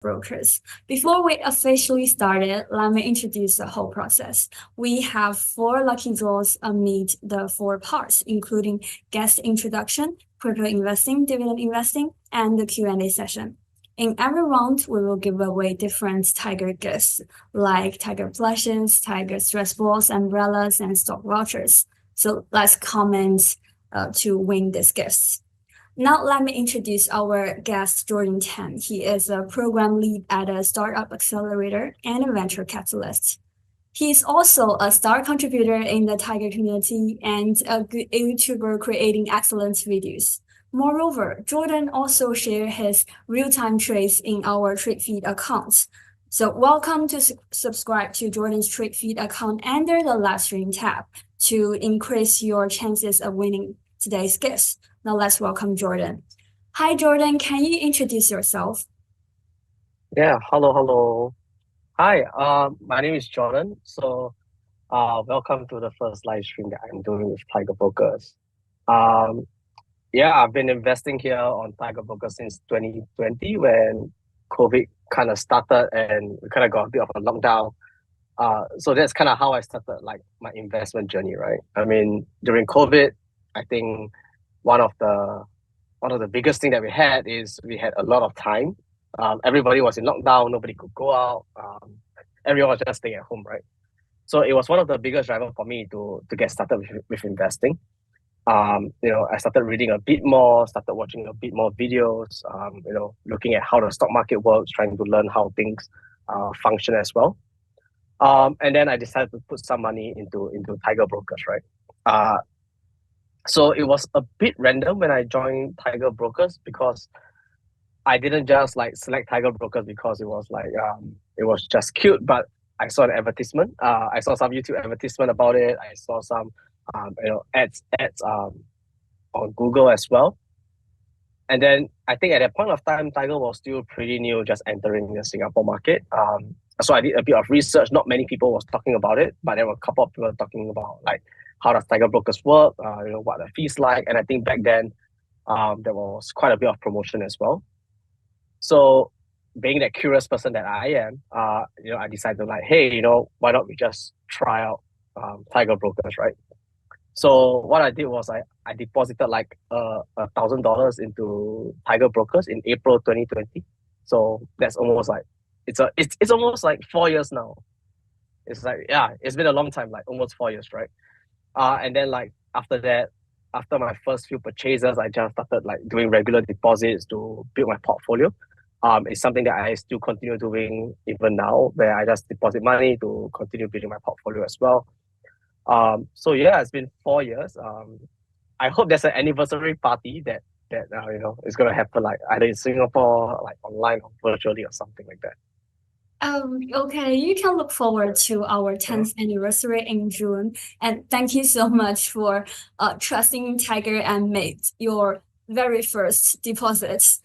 brokers. Before we officially started, let me introduce the whole process. We have 4 lucky draws amid the 4 parts, including guest introduction, crypto investing, dividend investing, and the Q&A session. In every round, we will give away different Tiger gifts, like Tiger plushes, Tiger stress balls, umbrellas, and stock vouchers. So let's comment to win these gifts. Now let me introduce our guest, Meetjordentan. He is a program lead at a startup accelerator and a venture capitalist. He is also a star contributor in the Tiger community and a good YouTuber creating excellent videos. Moreover, Jordan also shares his real-time trades in our trade feed account. So welcome to subscribe to Jordan's trade feed account under the live stream tab to increase your chances of winning today's gift. Now let's welcome Jordan. Hi, Jordan. Can you introduce yourself? Yeah, hello. Hi, my name is Jordan. So, welcome to the first live stream that I'm doing with Tiger Brokers. Yeah, I've been investing here on Tiger Brokers since 2020 when COVID kind of started and we kind of got a bit of a lockdown. So that's kind of how I started like my investment journey, right? I mean, during COVID, I think one of the biggest thing that we had is we had a lot of time. Everybody was in lockdown, nobody could go out. Everyone was just staying at home, right? So it was one of the biggest drivers for me to get started with investing. I started reading a bit more, started watching a bit more videos, looking at how the stock market works, trying to learn how things function as well. And then I decided to put some money into Tiger Brokers, right? So it was a bit random when I joined Tiger Brokers because I didn't just like select Tiger Brokers because it was just cute, but I saw an advertisement. I saw some YouTube advertisement about it. I saw some ads on Google as well. And then I think at that point of time, Tiger was still pretty new, just entering the Singapore market. So I did a bit of research. Not many people was talking about it, but there were a couple of people talking about like how does Tiger Brokers work, what the fees like. And I think back then there was quite a bit of promotion as well. So being that curious person that I am, I decided like, hey, why not we just try out Tiger Brokers, right? So what I did was I deposited like $1,000 into Tiger Brokers in April 2020. So that's almost like it's almost like 4 years now. It's like, yeah, it's been a long time, like almost 4 years, right? And then like after that, after my first few purchases, I just started like doing regular deposits to build my portfolio. It's something that I still continue doing even now, where I just deposit money to continue building my portfolio as well. So yeah, it's been 4 years. I hope there's an anniversary party that is gonna happen like either in Singapore, like online or virtually or something like that. Okay, you can look forward to our 10th anniversary in June. And thank you so much for trusting Tiger and made your very first deposits.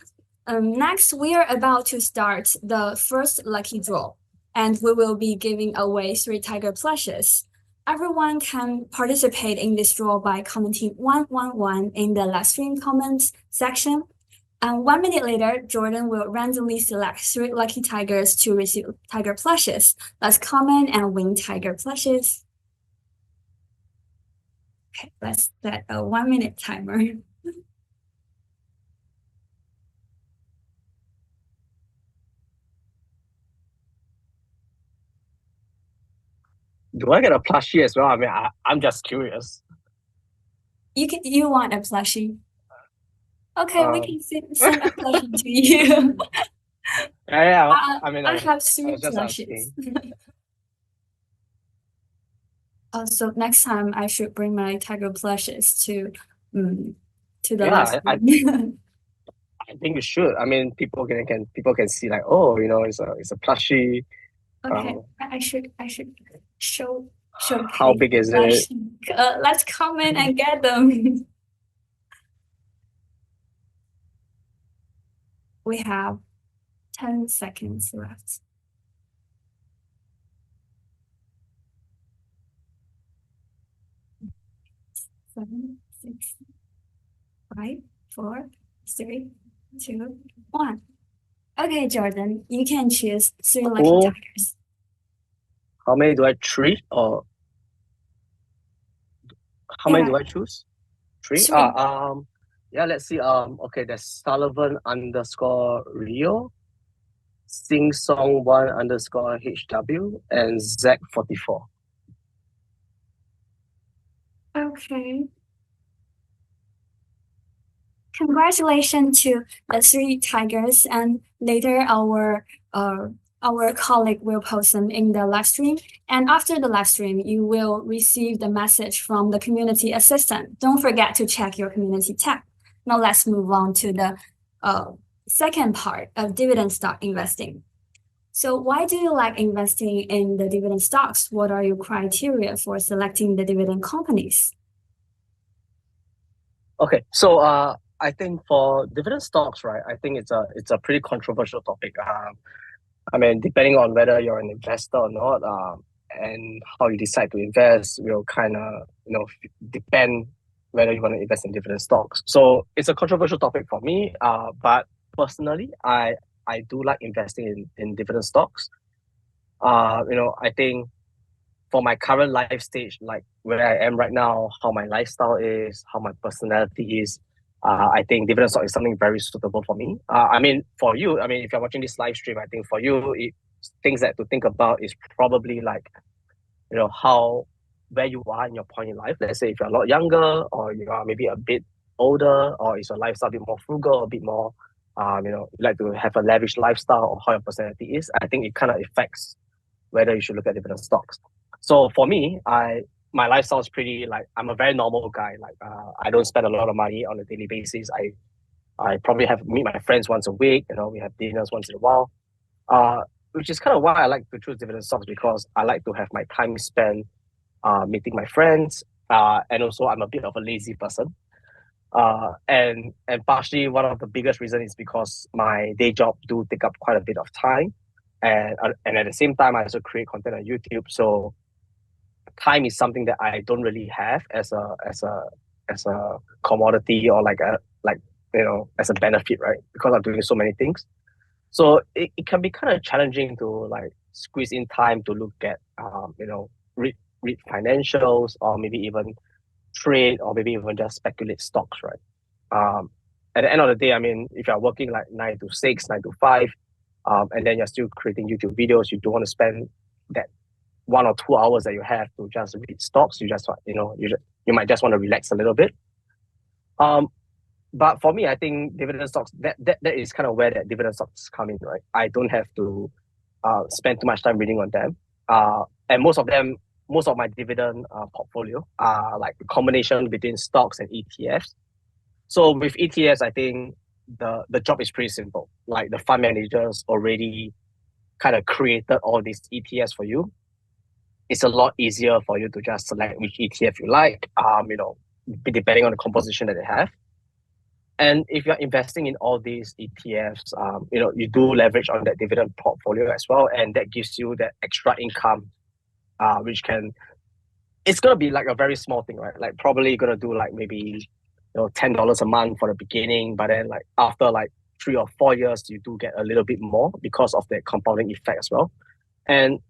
Next, we are about to start the first lucky draw, and we will be giving away 3 Tiger plushes. Everyone can participate in this draw by commenting 111 in the live stream comments section. And 1 minute later, Jordan will randomly select 3 lucky tigers to receive Tiger plushes. Let's comment and win Tiger plushes. Okay, let's set a 1 minute timer. Do I get a plushie as well? I mean, I'm just curious. You want a plushie? Okay, we can send a plushie to you. Yeah. I mean, I have 3 was just plushies. asking. So next time I should bring my Tiger plushes to the Yeah, live stream. I think you should. I mean, people can see like, oh, it's a plushie. Okay, I should show How showcase big the is it? plushie. Let's comment and get them. We have 10 seconds left. 7, 6, 5, 4, 3, 2, 1. Okay, Jordan, you can choose three lucky Cool. tigers. How many do I? Three or how many Yeah, do I choose? Three. three. Yeah. Let's see. Okay. There's Sullivan underscore Rio, Sing Song one underscore HW, and Zack 44. Okay. Congratulations to the three tigers, and later our colleague will post them in the live stream. And after the live stream, you will receive the message from the community assistant. Don't forget to check your community tab. Now let's move on to the uh, second part of dividend stock investing. So why do you like investing in the dividend stocks? What are your criteria for selecting the dividend companies? Okay. So I think for dividend stocks, right? I think it's a pretty controversial topic. I mean, depending on whether you're an investor or not, and how you decide to invest will kind of, depend whether you want to invest in dividend stocks. So it's a controversial topic for me. But personally, I do like investing in dividend stocks. I think for my current life stage, like where I am right now, how my lifestyle is, how my personality is, I think dividend stock is something very suitable for me. I mean, for you, I mean, if you're watching this live stream, I think for you, things that to think about is probably like, how where you are in your point in life. Let's say if you're a lot younger, or you are maybe a bit older, or is your lifestyle a bit more frugal, a bit more, you like to have a lavish lifestyle, or how your personality is. I think it kind of affects whether you should look at dividend stocks. So for me, my lifestyle is pretty like I'm a very normal guy. Like I don't spend a lot of money on a daily basis. I probably have meet my friends once a week. We have dinners once in a while. Uh, which is kind of why I like to choose dividend stocks because I like to have my time spent meeting my friends. And also I'm a bit of a lazy person. And partially one of the biggest reasons is because my day job do take up quite a bit of time, and at the same time I also create content on YouTube. So time is something that I don't really have as a commodity or like a like as a benefit, right? Because I'm doing so many things. So it can be kind of challenging to like squeeze in time to look at read financials or maybe even trade or maybe even just speculate stocks, right? At the end of the day, I mean, if you're working like 9 to 6, 9 to 5, and then you're still creating YouTube videos, you don't want to spend that 1 or 2 hours that you have to just read stocks. You just you might just want to relax a little bit. Um, but for me, I think dividend stocks that is kind of where that dividend stocks come in, right? I don't have to spend too much time reading on them. And most of my dividend portfolio are like a combination between stocks and ETFs. So with ETFs, I think the job is pretty simple. Like the fund managers already kind of created all these ETFs for you. It's a lot easier for you to just select which ETF you like, depending on the composition that they have. And if you're investing in all these ETFs, you do leverage on that dividend portfolio as well, and that gives you that extra income, which it's gonna be like a very small thing, right? Like probably gonna do like maybe $10 a month for the beginning, but then like after like 3 or 4 years, you do get a little bit more because of the compounding effect as well. And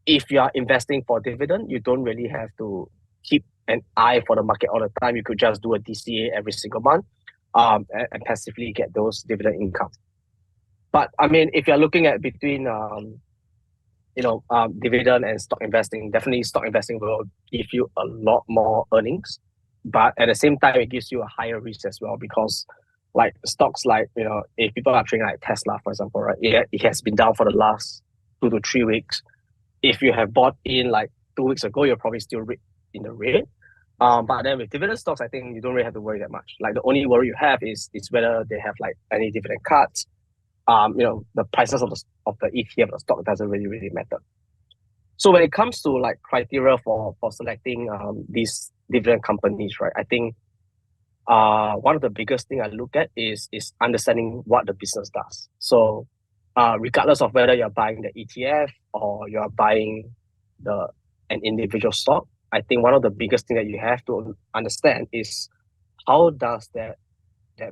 if you are investing for dividend, you don't really have to keep an eye for the market all the time. You could just do a DCA every single month, and passively get those dividend income. But I mean, if you're looking at between dividend and stock investing, definitely stock investing will give you a lot more earnings, but at the same time, it gives you a higher risk as well because like stocks, like if people are trading like Tesla, for example, right? It has been down for the last 2 to 3 weeks. If you have bought in like 2 weeks ago, you're probably still in the red. But then with dividend stocks, I think you don't really have to worry that much. Like the only worry you have is whether they have like any dividend cuts. The prices of the ETF, the stock doesn't really matter. So when it comes to like criteria for selecting these dividend companies, right? I think one of the biggest thing I look at is understanding what the business does. So regardless of whether you're buying the ETF or you're buying an individual stock, I think one of the biggest thing that you have to understand is how does that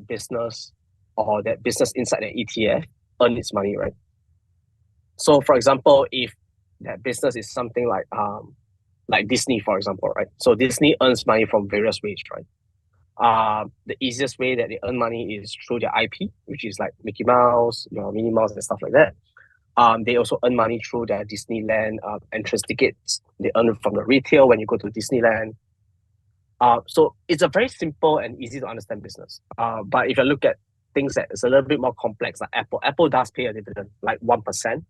business or that business inside the ETF earn its money, right? So for example, if that business is something like Disney, for example, right? So Disney earns money from various ways, right? The easiest way that they earn money is through their IP, which is like Mickey Mouse, Minnie Mouse and stuff like that. They also earn money through their Disneyland entrance tickets. They earn from the retail when you go to Disneyland. So it's a very simple and easy to understand business. But if you look at things that is a little bit more complex, like Apple does pay a dividend, like 1%.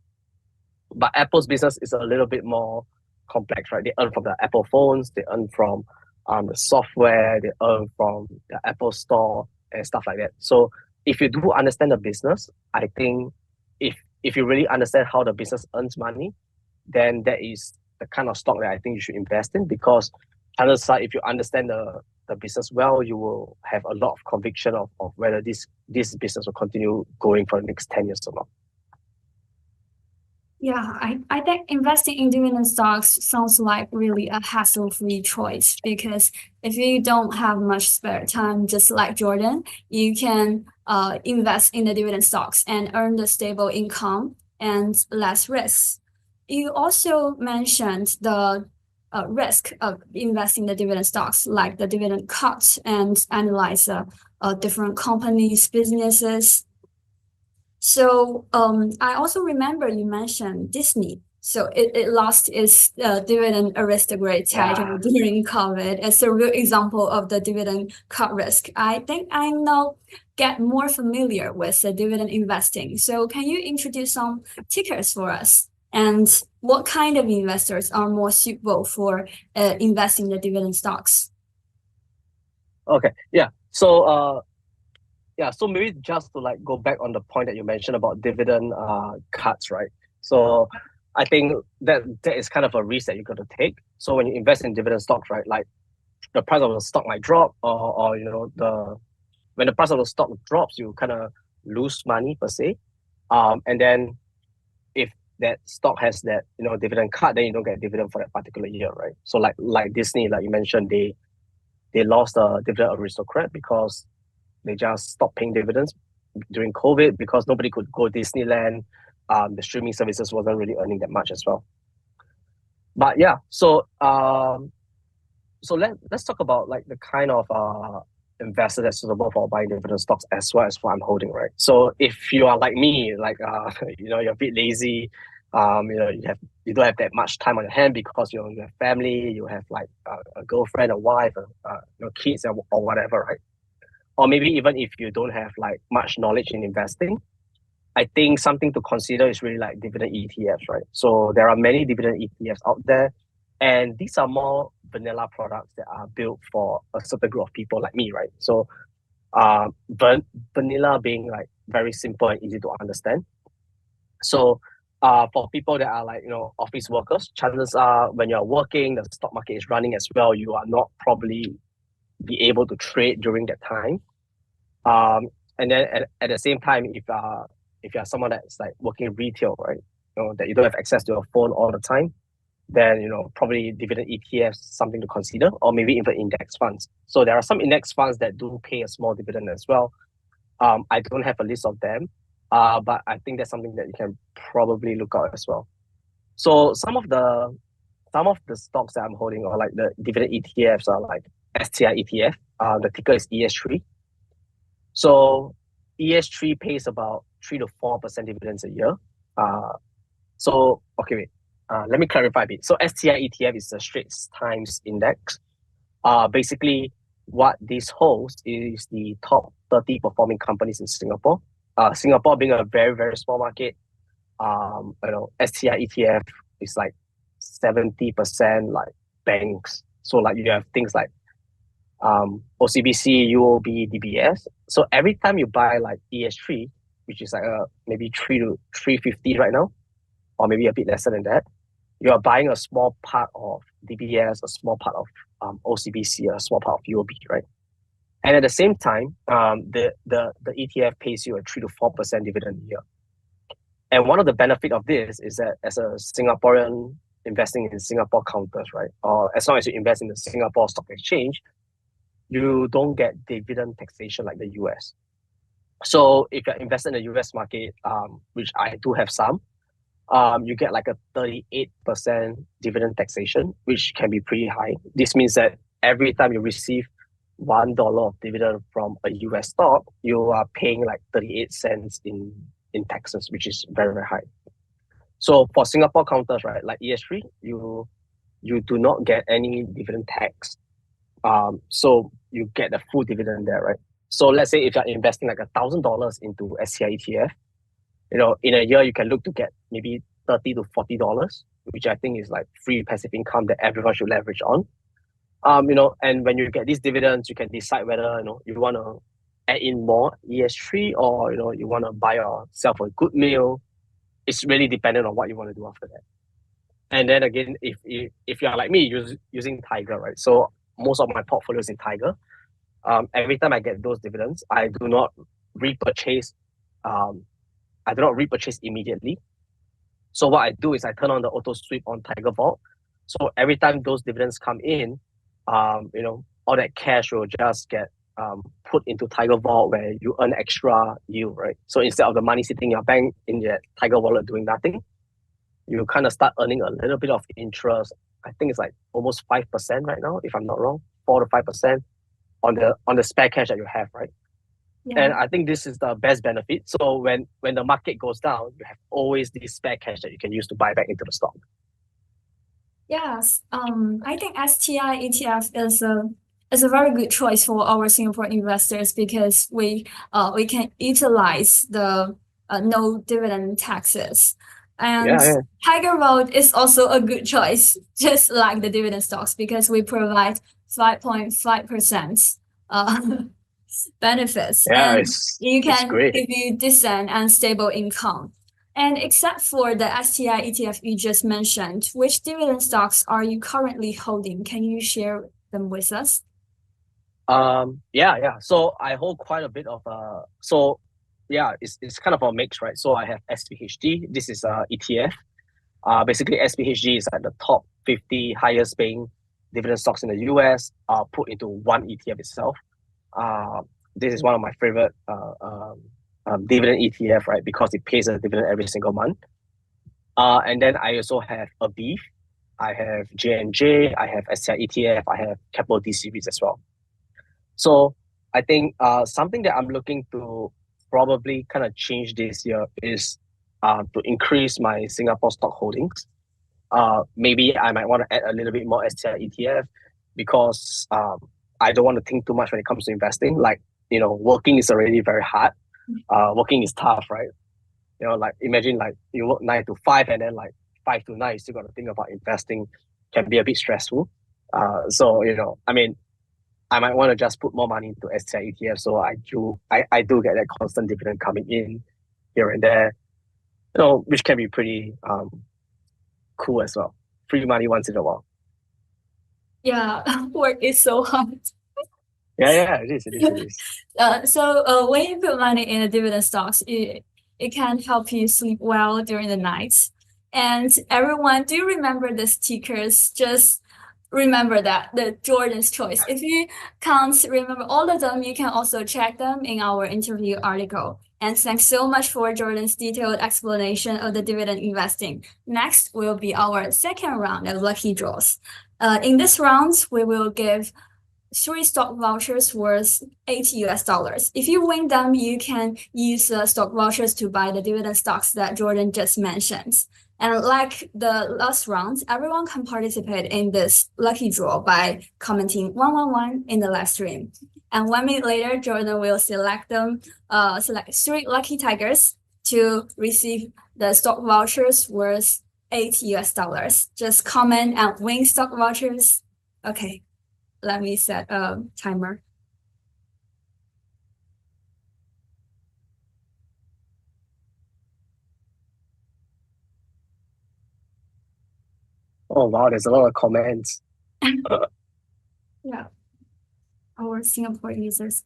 But Apple's business is a little bit more complex, right? They earn from the Apple phones, they earn from the software, they earn from the Apple Store and stuff like that. So if you do understand the business, I think if you really understand how the business earns money, then that is the kind of stock that I think you should invest in, because chances are, if you understand the business well, you will have a lot of conviction of whether this business will continue going for the next 10 years or not. Yeah, I think investing in dividend stocks sounds like really a hassle-free choice, because if you don't have much spare time, just like Jordan, you can invest in the dividend stocks and earn the stable income and less risks. You also mentioned the risk of investing in the dividend stocks, like the dividend cut, and analyze different companies, businesses. So I also remember you mentioned Disney. So it lost its dividend aristocrat title during COVID. It's a real example of the dividend cut risk. I think I now get more familiar with the dividend investing. So can you introduce some tickers for us? And what kind of investors are more suitable for investing in the dividend stocks? Okay, yeah. So so maybe just to like go back on the point that you mentioned about dividend cuts, right? So I think that is kind of a risk that you got to take. So when you invest in dividend stocks, right, like the price of the stock might drop, or when the price of the stock drops, you kind of lose money per se. And then if that stock has that dividend cut, then you don't get dividend for that particular year, right? So like Disney, like you mentioned, they lost a dividend aristocrat because they just stopped paying dividends during COVID because nobody could go Disneyland. The streaming services wasn't really earning that much as well. But yeah, so let's talk about like the kind of investor that's suitable for buying dividend stocks as well as what I'm holding, right? So if you are like me, like you're a bit lazy, you don't have that much time on your hand because you have family, you have like a girlfriend, a wife, kids, or whatever, right? Or maybe even if you don't have like much knowledge in investing, I think something to consider is really like dividend ETFs, right? So there are many dividend ETFs out there, and these are more vanilla products that are built for a certain group of people like me, right? So vanilla being like very simple and easy to understand. So for people that are like office workers, chances are when you're working, the stock market is running as well, you are not probably be able to trade during that time. And then at the same time, if you're someone that's like working retail, right, that you don't have access to your phone all the time, then probably dividend ETFs something to consider, or maybe even index funds. So there are some index funds that do pay a small dividend as well. I don't have a list of them, but I think that's something that you can probably look out as well. So some of the stocks that I'm holding, or like the dividend ETFs, are like STI ETF. The ticker is ES3. So ES3 pays about 3 to 4% dividends a year. So okay, wait. Let me clarify a bit. So STI ETF is the Straits Times Index. Basically, what this holds is the top 30 performing companies in Singapore. Singapore being a very, very small market, STI ETF is like 70% like banks. So like you have things like OCBC, UOB, DBS. So every time you buy like ES3, which is like maybe 3 to 350 right now, or maybe a bit lesser than that, you are buying a small part of DBS, a small part of OCBC, a small part of UOB, right? And at the same time, the ETF pays you a 3 to 4% dividend a year. And one of the benefit of this is that as a Singaporean investing in Singapore counters, right, or as long as you invest in the Singapore Stock Exchange, you don't get dividend taxation like the US. So if you're invested in the US market, which I do have some, you get like a 38% dividend taxation, which can be pretty high. This means that every time you receive $1 of dividend from a US stock, you are paying like 38 cents in taxes, which is very, very high. So for Singapore counters, right, like ES3, you do not get any dividend tax. So you get the full dividend there, right? So let's say if you're investing like $1,000 into STI ETF, in a year you can look to get maybe $30 to $40, which I think is like free passive income that everyone should leverage on. And when you get these dividends, you can decide whether you want to add in more ES3 or you want to buy yourself a good meal. It's really dependent on what you want to do after that. And then again, if you're like me, using Tiger, right? So most of my portfolio is in Tiger. Every time I get those dividends, I do not repurchase. I do not repurchase immediately. So what I do is I turn on the auto sweep on Tiger Vault. So every time those dividends come in, all that cash will just get put into Tiger Vault where you earn extra yield, right? So instead of the money sitting in your bank in your Tiger wallet doing nothing, you kind of start earning a little bit of interest. I think it's like almost 5% right now, if I'm not wrong, 4 to 5% on the spare cash that you have, right? Yeah. And I think this is the best benefit. So when the market goes down, you have always this spare cash that you can use to buy back into the stock. Yes, I think STI ETF is a very good choice for our Singapore investors because we can utilize the no dividend taxes. And Yeah. Tiger Road is also a good choice, just like the dividend stocks, because we provide 5.5% benefits, Yeah, and it's you it's can great. give you decent and stable income. And except for the STI ETF you just mentioned, which dividend stocks are you currently holding? Can you share them with us? Yeah. So I hold quite a bit of it's kind of a mix, right? So I have SPHD. This is a ETF. Basically SPHG is like the top 50 highest paying dividend stocks in the US, put into one ETF itself. This is one of my favorite dividend ETF, right? Because it pays a dividend every single month. And then I also have a beef. I have J&J, I have STI ETF, I have Capital D series as well. So I think something that I'm looking to probably kind of change this year is to increase my Singapore stock holdings. Maybe I might want to add a little bit more STI ETF because I don't want to think too much when it comes to investing. Like, working is already very hard. Working is tough, right? Like imagine like you work 9 to 5 and then like 5 to 9, you still got to think about investing, can be a bit stressful. So, I mean, I might want to just put more money into STI ETF. So I do get that constant dividend coming in here and there, which can be pretty cool as well. Free money once in a while. Yeah, work is so hard. Yeah, it is. When you put money in the dividend stocks, it can help you sleep well during the night. And everyone, do you remember the stickers? Just remember that the Jordan's choice. If you can't remember all of them, you can also check them in our interview article. And thanks so much for Jordan's detailed explanation of the dividend investing. Next will be our second round of lucky draws. In this round, we will give 3 stock vouchers worth $80. If you win them, you can use the stock vouchers to buy the dividend stocks that Jordan just mentioned. And like the last round, everyone can participate in this lucky draw by commenting 111 in the live stream. And 1 minute later, Jordan will select 3 lucky tigers to receive the stock vouchers worth $80. Just comment and win stock vouchers. Okay. Let me set a timer. Oh wow, there's a lot of comments. Yeah, our Singapore users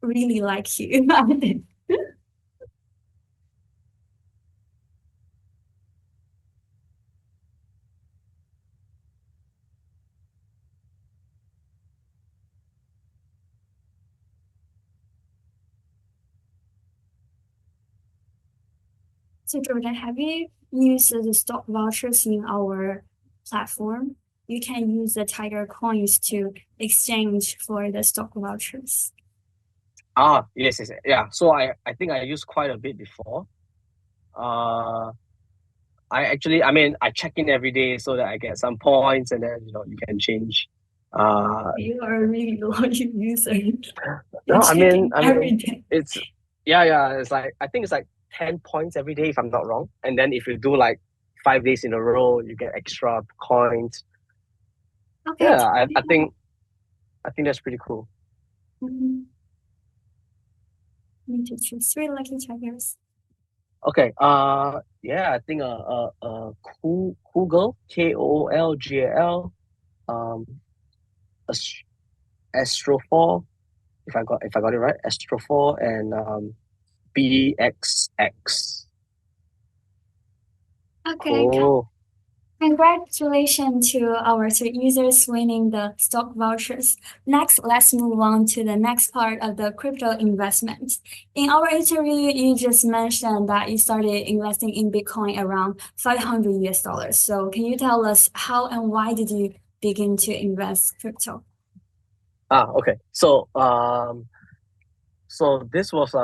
really like you. So Jordan, have you used the stock vouchers in our platform? You can use the Tiger coins to exchange for the stock vouchers. Yes, yes, yeah. So I think I used quite a bit before. Uh, I mean, I check in every day so that I get some points, and then you can change. You are a really loyal user. No, You're I mean, checking every day. it's yeah. It's like I think it's like 10 points every day if I'm not wrong. And then if you do like 5 days in a row, you get extra coins. Okay. Yeah, I think that's pretty cool. Mhm. Me to choose three lucky tigers. Okay. Yeah. I think Google KOOLGAL. Um, Ast- Astro4. If I got it right, Astro4 and BXX. Okay. Cool. Congratulations to our three users winning the stock vouchers. Next, let's move on to the next part of the crypto investment. In our interview, you just mentioned that you started investing in Bitcoin around 500 US dollars. So can you tell us how and why did you begin to invest crypto? Okay. So this was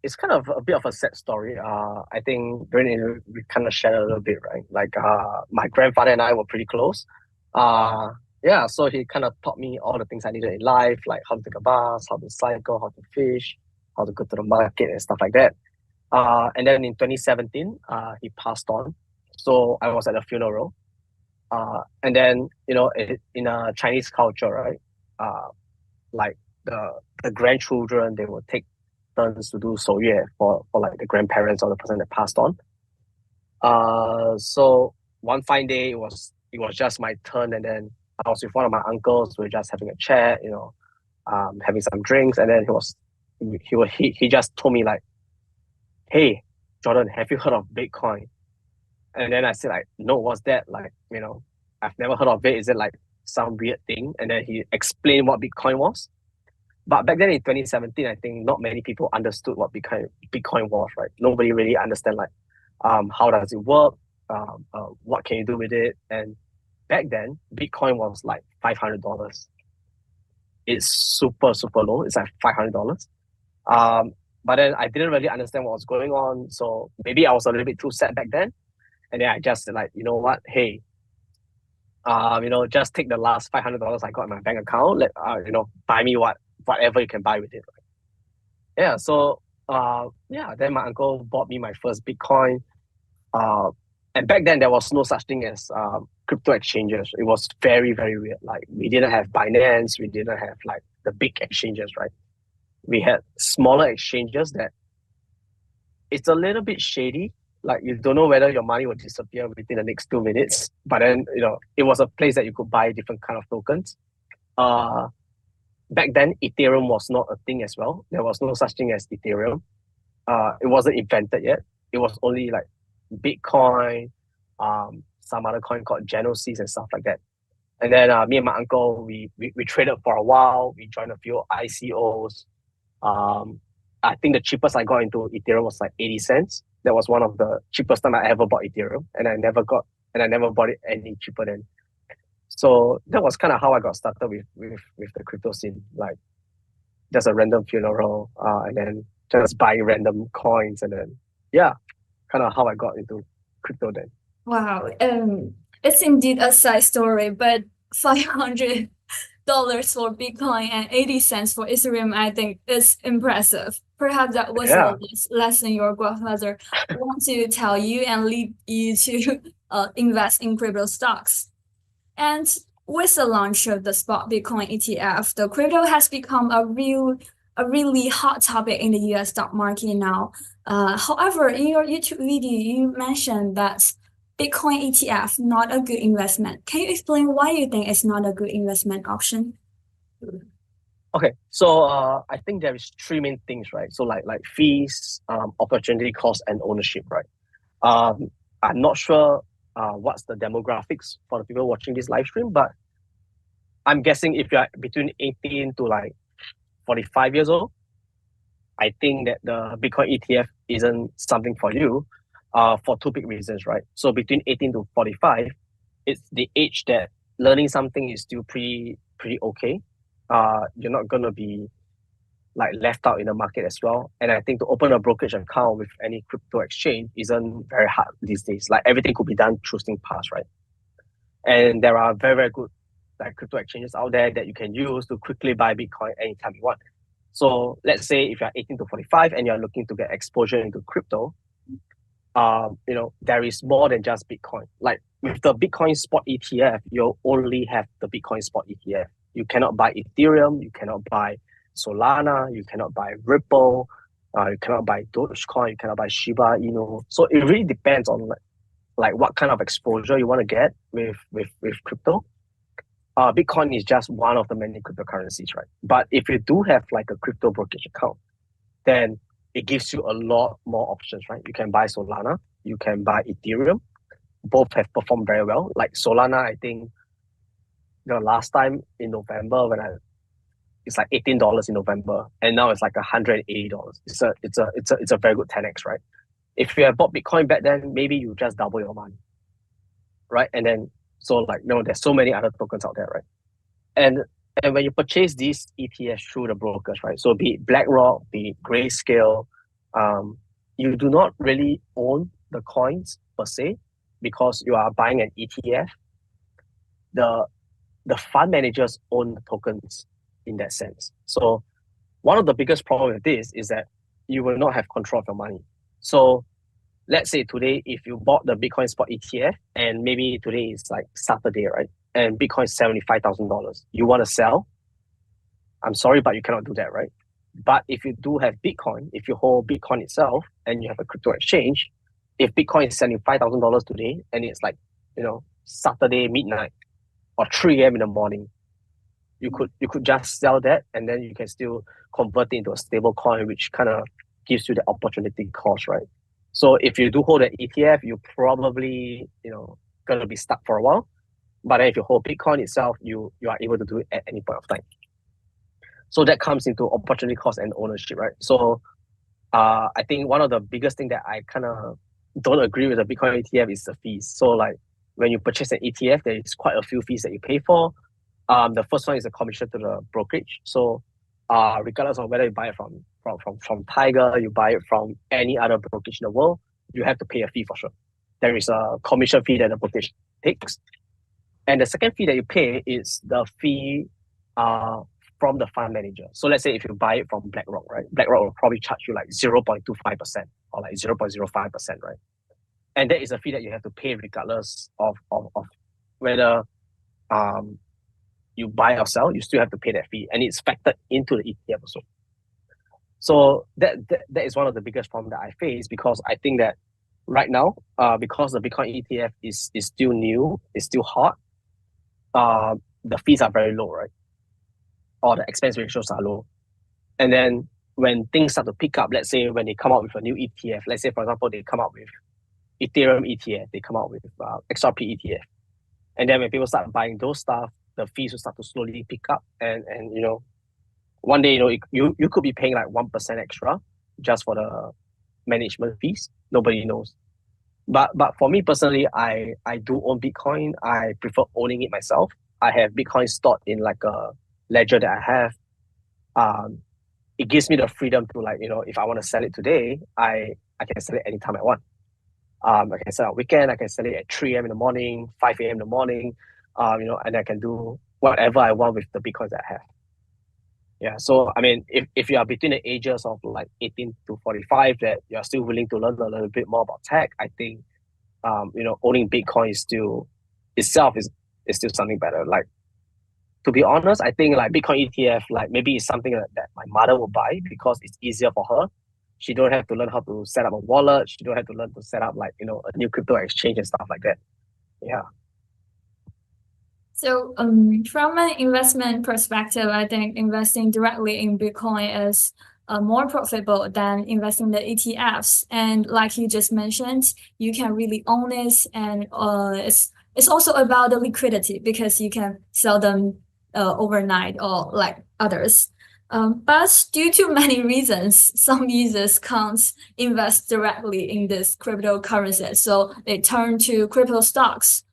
it's kind of a bit of a sad story. I think during the interview, we kind of shared a little bit, right? Like my grandfather and I were pretty close. Yeah, so he kind of taught me all the things I needed in life, like how to take a bus, how to cycle, how to fish, how to go to the market and stuff like that. And then in 2017, he passed on. So I was at a funeral. And then in a Chinese culture, right? Like the grandchildren, they will take turns to do 守夜for like the grandparents or the person that passed on. So one fine day it was just my turn, and then I was with one of my uncles. We were just having a chat, having some drinks, and then he just told me like, "Hey, Jordan, have you heard of Bitcoin?" And then I said like, "No, what's that?" Like, I've never heard of it. Is it like some weird thing? And then he explained what Bitcoin was. But back then in 2017, I think not many people understood what Bitcoin was, right? Nobody really understand like how does it work, what can you do with it, and back then Bitcoin was like $500. It's super super low. It's like $500. But then I didn't really understand what was going on, so maybe I was a little bit too sad back then, and then I just said like, you know what, hey, just take the last $500 I got in my bank account. Buy me whatever you can buy with it. Yeah, so yeah, then my uncle bought me my first Bitcoin. Uh, and back then there was no such thing as crypto exchanges. It was very, very weird. Like we didn't have Binance, we didn't have like the big exchanges, right? We had smaller exchanges that it's a little bit shady. Like you don't know whether your money will disappear within the next 2 minutes. But then, it was a place that you could buy different kind of tokens. Uh, Back then Ethereum was not a thing as well. There was no such thing as Ethereum. It wasn't invented yet. It was only like Bitcoin, some other coin called Genesis and stuff like that. And then me and my uncle, we traded for a while. We joined a few ICOs. Um, I think the cheapest I got into Ethereum was like 80 cents. That was one of the cheapest time I ever bought Ethereum, and I never bought it any cheaper than. So that was kind of how I got started with the crypto scene. Like just a random funeral, and then just buying random coins, and then yeah, kind of how I got into crypto then. Wow. It's indeed a side story, but $500 for Bitcoin and 80 cents for Ethereum, I think is impressive. Perhaps that was a Yeah. lesson your grandfather want to tell you and lead you to invest in crypto stocks. And with the launch of the spot Bitcoin ETF, the crypto has become a really hot topic in the US stock market now. However, in your YouTube video, you mentioned that Bitcoin ETF not a good investment. Can you explain why you think it's not a good investment option? Okay. So I think there is three main things, right? So like fees, opportunity cost, and ownership, right? Um, I'm not sure what's the demographics for the people watching this live stream, but I'm guessing if you're between 18 to like 45 years old, I think that the Bitcoin ETF isn't something for you. for two big reasons, right? So between 18 to 45, it's the age that learning something is still pretty okay. You're not gonna be like left out in the market as well. And I think to open a brokerage account with any crypto exchange isn't very hard these days. Like everything could be done through SingPass, right? And there are very, very good like crypto exchanges out there that you can use to quickly buy Bitcoin anytime you want. So let's say if you're 18 to 45 and you're looking to get exposure into crypto, there is more than just Bitcoin. Like with the Bitcoin spot ETF, you only have the Bitcoin spot ETF. You cannot buy Ethereum, you cannot buy Solana, you cannot buy Ripple, you cannot buy Dogecoin, you cannot buy Shiba Inu. So it really depends on like what kind of exposure you want to get with crypto. Bitcoin is just one of the many cryptocurrencies, right? But if you do have like a crypto brokerage account, then it gives you a lot more options, right? You can buy Solana, you can buy Ethereum. Both have performed very well. Like Solana, I think the last time in November it's like $18 in November, and now it's like $180. It's a very good 10x, right? If you have bought Bitcoin back then, maybe you just double your money, right? And then there's so many other tokens out there, right? And when you purchase these ETFs through the brokers, right? So be it BlackRock, be it Grayscale, you do not really own the coins per se because you are buying an ETF. The fund managers own the tokens in that sense. So one of the biggest problems with this is that you will not have control of your money. So let's say today, if you bought the Bitcoin spot ETF and maybe today is like Saturday, right? And Bitcoin is $75,000. You want to sell? I'm sorry, but you cannot do that, right? But if you do have Bitcoin, if you hold Bitcoin itself and you have a crypto exchange, if Bitcoin is $75,000 today and it's like, Saturday midnight or 3 a.m. in the morning, you could just sell that and then you can still convert it into a stable coin, which kind of gives you the opportunity cost, right? So if you do hold an ETF, you probably, gonna be stuck for a while. But then if you hold Bitcoin itself, you are able to do it at any point of time. So that comes into opportunity cost and ownership, right? So I think one of the biggest thing that I kind of don't agree with the Bitcoin ETF is the fees. So like when you purchase an ETF, there is quite a few fees that you pay for. The first one is a commission to the brokerage. So regardless of whether you buy it from Tiger, you buy it from any other brokerage in the world, you have to pay a fee for sure. There is a commission fee that the brokerage takes. And the second fee that you pay is the fee from the fund manager. So let's say if you buy it from BlackRock, right? BlackRock will probably charge you like 0.25% or like 0.05%, right? And that is a fee that you have to pay regardless of whether you buy or sell, you still have to pay that fee. And it's factored into the ETF also. So that is one of the biggest problems that I face because I think that right now, because the Bitcoin ETF is still new, it's still hot, the fees are very low, right? Or the expense ratios are low. And then when things start to pick up, let's say when they come out with a new ETF, let's say for example, they come out with Ethereum ETF, they come out with XRP ETF. And then when people start buying those stuff, the fees will start to slowly pick up. And one day, you could be paying like 1% extra just for the management fees. Nobody knows. But for me personally, I do own Bitcoin. I prefer owning it myself. I have Bitcoin stored in like a ledger that I have. It gives me the freedom to like, if I want to sell it today, I can sell it anytime I want. I can sell it on weekend, I can sell it at 3 a.m. in the morning, 5 a.m. in the morning, and I can do whatever I want with the Bitcoins that I have. Yeah, so I mean, if you are between the ages of like 18 to 45 that you're still willing to learn a little bit more about tech, I think, owning Bitcoin is still something better. Like, to be honest, I think like Bitcoin ETF, like maybe it's something that my mother will buy because it's easier for her. She don't have to learn how to set up a wallet. She don't have to learn to set up like, a new crypto exchange and stuff like that. Yeah. So from an investment perspective, I think investing directly in Bitcoin is more profitable than investing in the ETFs. And like you just mentioned, you can really own it, and it's also about the liquidity because you can sell them overnight or like others. But due to many reasons, some users can't invest directly in this cryptocurrency, so they turn to crypto stocks.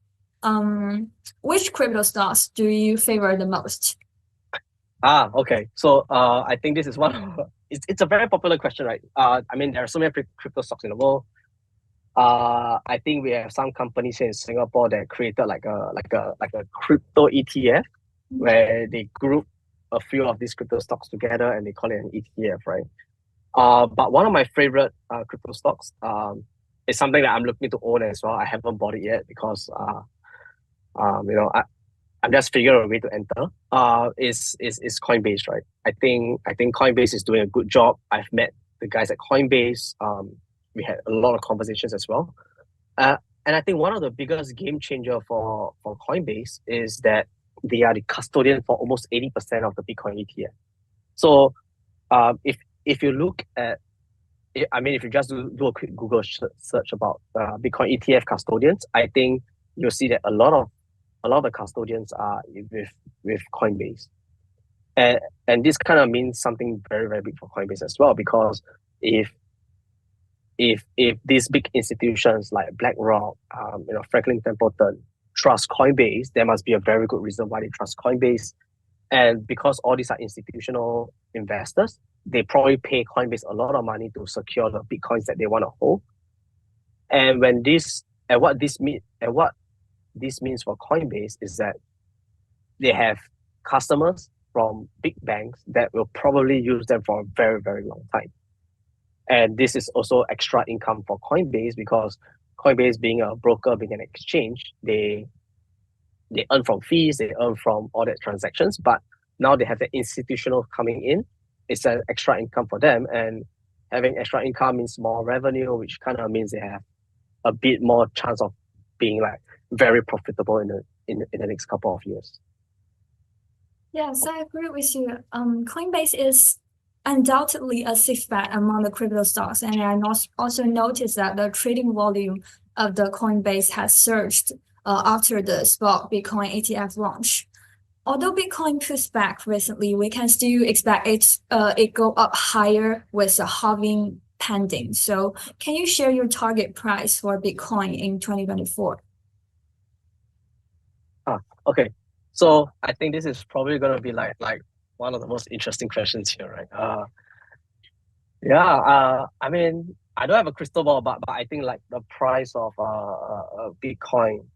Which crypto stocks do you favor the most? Okay. So I think this is one of it's a very popular question, right? I mean, there are so many crypto stocks in the world. I think we have some companies here in Singapore that created like a crypto ETF where they group a few of these crypto stocks together and they call it an ETF, right? But one of my favorite crypto stocks is something that I'm looking to own as well. I haven't bought it yet because I'm just figuring a way to enter. Is Coinbase, right? I think Coinbase is doing a good job. I've met the guys at Coinbase. We had a lot of conversations as well. And I think one of the biggest game changer for Coinbase is that they are the custodian for almost 80% of the Bitcoin ETF. So if you look at, I mean, if you just do a quick Google search about Bitcoin ETF custodians, I think you'll see that a lot of the custodians are with Coinbase. And this kind of means something very, very big for Coinbase as well, because if these big institutions like BlackRock, Franklin Templeton trust Coinbase, there must be a very good reason why they trust Coinbase. And because all these are institutional investors, they probably pay Coinbase a lot of money to secure the Bitcoins that they want to hold. And what this means for Coinbase is that they have customers from big banks that will probably use them for a very, very long time. And this is also extra income for Coinbase because Coinbase being a broker, being an exchange, they earn from fees, they earn from all that transactions, but now they have the institutional coming in. It's an extra income for them, and having extra income means more revenue, which kind of means they have a bit more chance of being like very profitable in the next couple of years. Yes, I agree with you. Coinbase is undoubtedly a safe bet among the crypto stocks, and I also noticed that the trading volume of the Coinbase has surged after the spot Bitcoin ETF launch. Although Bitcoin pushed back recently, we can still expect it go up higher with the halving pending. So, can you share your target price for Bitcoin in 2024? Okay. So I think this is probably gonna be like one of the most interesting questions here, right? I mean, I don't have a crystal ball, but I think like the price of Bitcoin,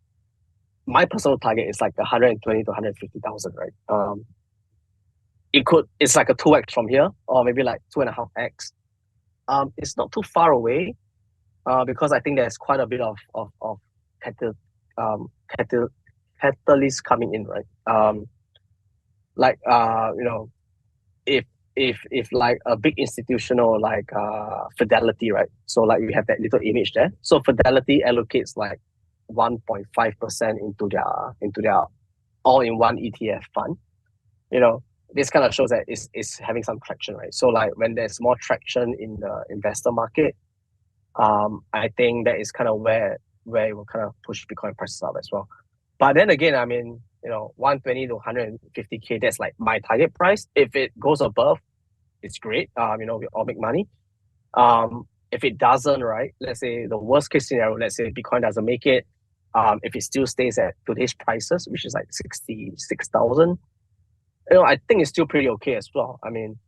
my personal target is like 120 to 150,000, right? It's like a 2x from here, or maybe like 2.5x. It's not too far away, because I think there's quite a bit of catal catal catalysts coming in, right? Like if like a big institutional like Fidelity, right? So like we have that little image there. So Fidelity allocates like 1.5% into their all-in-one ETF fund. This kind of shows that it's having some traction, right? So like when there's more traction in the investor market, I think that is kind of where it will kind of push Bitcoin prices up as well. But then again, I mean, 120 to 150K, that's like my target price. If it goes above, it's great. We all make money. If it doesn't, right, let's say the worst case scenario, let's say Bitcoin doesn't make it, if it still stays at today's prices, which is like 66,000, I think it's still pretty okay as well. I mean,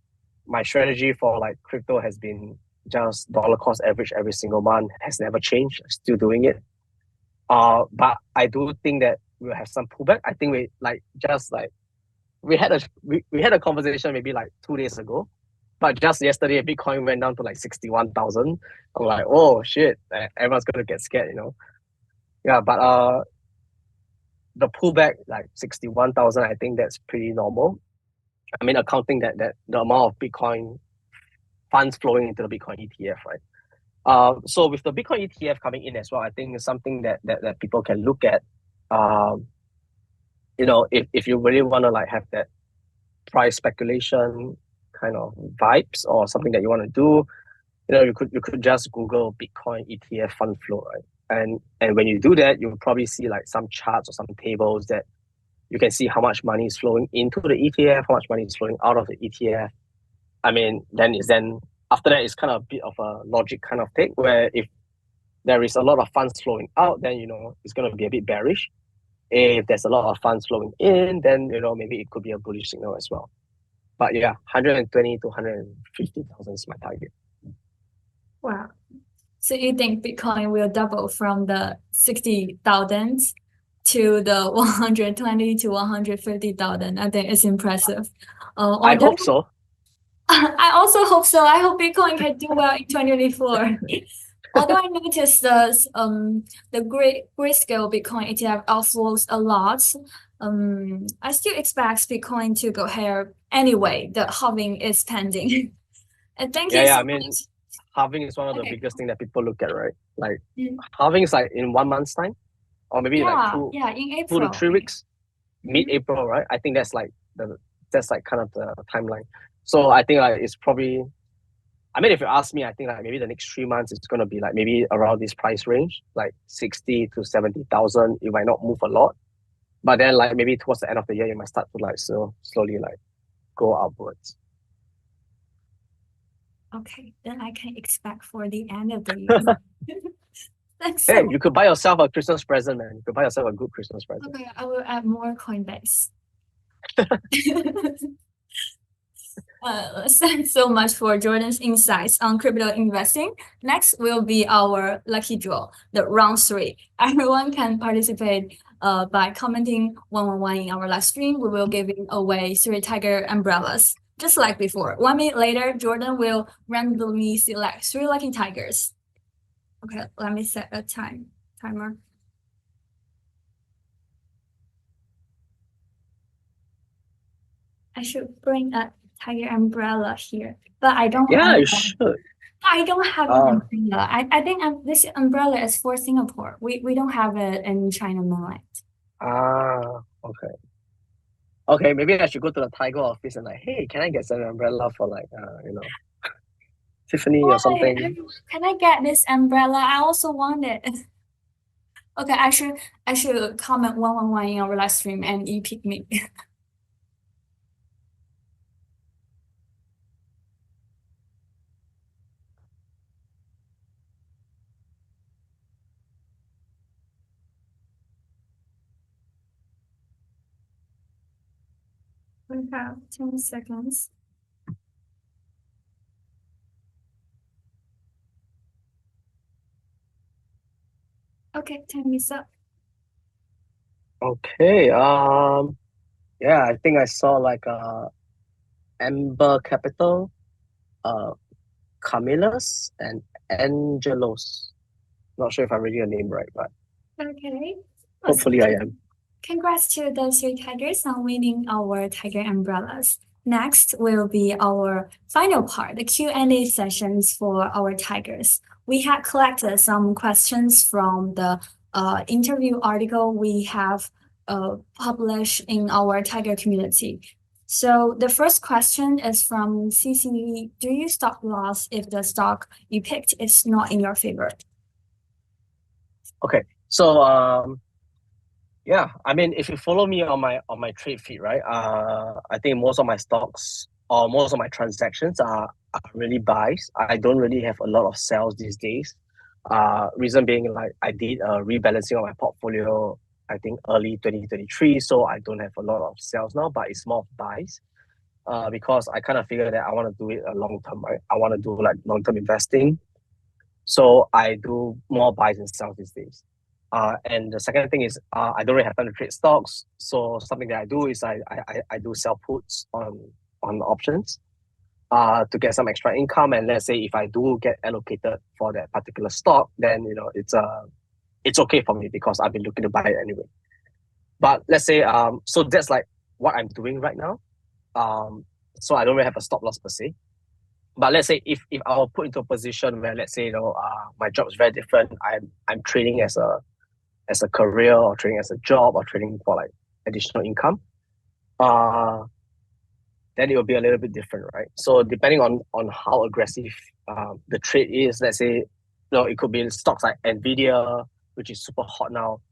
my strategy for like crypto has been just dollar cost average every single month, has never changed. Still doing it. But I do think that we'll have some pullback. I think we had a conversation maybe like 2 days ago, but just yesterday Bitcoin went down to like 61,000. I'm like, oh shit, everyone's gonna get scared, Yeah, but the pullback like 61,000, I think that's pretty normal. I mean, accounting that the amount of Bitcoin funds flowing into the Bitcoin ETF, right? So with the Bitcoin ETF coming in as well, I think it's something that people can look at. If you really want to like have that price speculation kind of vibes or something that you want to do, you could just Google Bitcoin ETF fund flow, right? And when you do that, you'll probably see like some charts or some tables that you can see how much money is flowing into the ETF, how much money is flowing out of the ETF. then after that it's kind of a bit of a logic kind of take where if there is a lot of funds flowing out, then it's going to be a bit bearish. If there's a lot of funds flowing in, then maybe it could be a bullish signal as well. But yeah, 120 to 150,000 is my target. Wow. So you think Bitcoin will double from the 60,000 to the 120 to 150,000? I think it's impressive. I hope so. I also hope so. I hope Bitcoin can do well in 2024. Although I noticed the grayscale Bitcoin ETF outflows a lot, I still expect Bitcoin to go higher anyway. The halving is pending. And thank you so much. Halving is one of the biggest things that people look at, right? Like halving is like in 1 month's time, or maybe like in April, 2 to 3 weeks, mid-April, right? I think that's like kind of the timeline. So I think like it's probably, if you ask me, I think like maybe the next 3 months it's gonna be like maybe around this price range, like 60 to 70,000. It might not move a lot, but then like maybe towards the end of the year, you might start to like slowly like go upwards. Okay, then I can expect for the end of the year. Thanks. Hey, you could buy yourself a Christmas present, man. You could buy yourself a good Christmas present. Okay, I will add more Coinbase. Thanks so much for Jordan's insights on crypto investing. Next will be our lucky draw, the round 3. Everyone can participate by commenting 111 in our live stream. We will give away 3 Tiger umbrellas, just like before. 1 minute later, Jordan will randomly select 3 lucky tigers. Okay, let me set a timer. I should bring a tiger umbrella here, but I don't. Yeah, you should. I don't have an umbrella. I think this umbrella is for Singapore. We don't have it in China mainland. Okay. Okay, maybe I should go to the Tiger office and like, hey, can I get some umbrella for like Tiffany or something? Can I get this umbrella? I also want it. Okay, I should comment 111 in our live stream and you pick me. We have 10 seconds. Okay, time is up. Okay. Yeah, I think I saw like Amber Capital, Camillus, and Angelos. Not sure if I'm reading your name right, but okay. Hopefully I am. Congrats to those 3 tigers on winning our tiger umbrellas. Next will be our final part, the Q&A sessions for our tigers. We had collected some questions from the interview article we have published in our tiger community. So the first question is from CCV. Do you stop loss if the stock you picked is not in your favor? Okay, so yeah, if you follow me on my trade feed, right? I think most of my stocks or most of my transactions are really buys. I don't really have a lot of sells these days. Reason being, like, I did a rebalancing of my portfolio, I think early 2023, so I don't have a lot of sales now, but it's more of buys. Because I kind of figured that I want to do it a long term, right? I want to do like long term investing, so I do more buys and sells these days. And the second thing is I don't really have time to trade stocks. So something that I do is I do sell puts on options to get some extra income. And let's say if I do get allocated for that particular stock, then it's okay for me because I've been looking to buy it anyway. But let's say so that's like what I'm doing right now. So I don't really have a stop loss per se. But let's say if I were put into a position where, let's say, my job is very different, I'm trading as a career, or trading as a job, or trading for like additional income, then it will be a little bit different, right? So depending on how aggressive the trade is, let's say, it could be stocks like Nvidia, which is super hot now.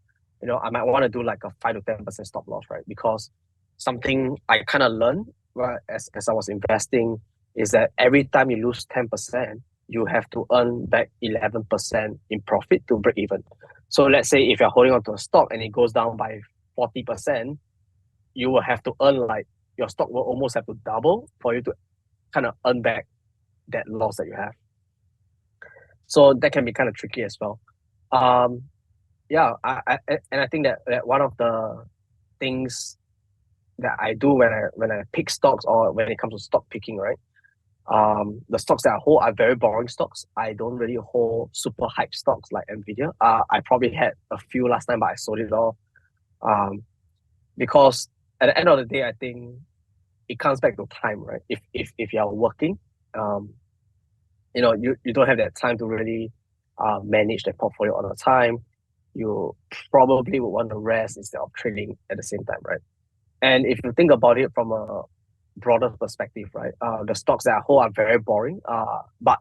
I might want to do like a 5 to 10% stop loss, right? Because something I kind of learned, right, as I was investing, is that every time you lose 10%, you have to earn back 11% in profit to break even. So let's say if you're holding onto a stock and it goes down by 40%, you will have to earn like your stock will almost have to double for you to kind of earn back that loss that you have. So that can be kind of tricky as well. Yeah, I think that one of the things that I do when I pick stocks or when it comes to stock picking, right? The stocks that I hold are very boring stocks. I don't really hold super hype stocks like Nvidia. I probably had a few last time, but I sold it all. Because at the end of the day, I think it comes back to time, right? If you're working, you don't have that time to really manage the portfolio all the time. You probably would want to rest instead of trading at the same time, right? And if you think about it from a broader perspective, right? The stocks that I hold are very boring. But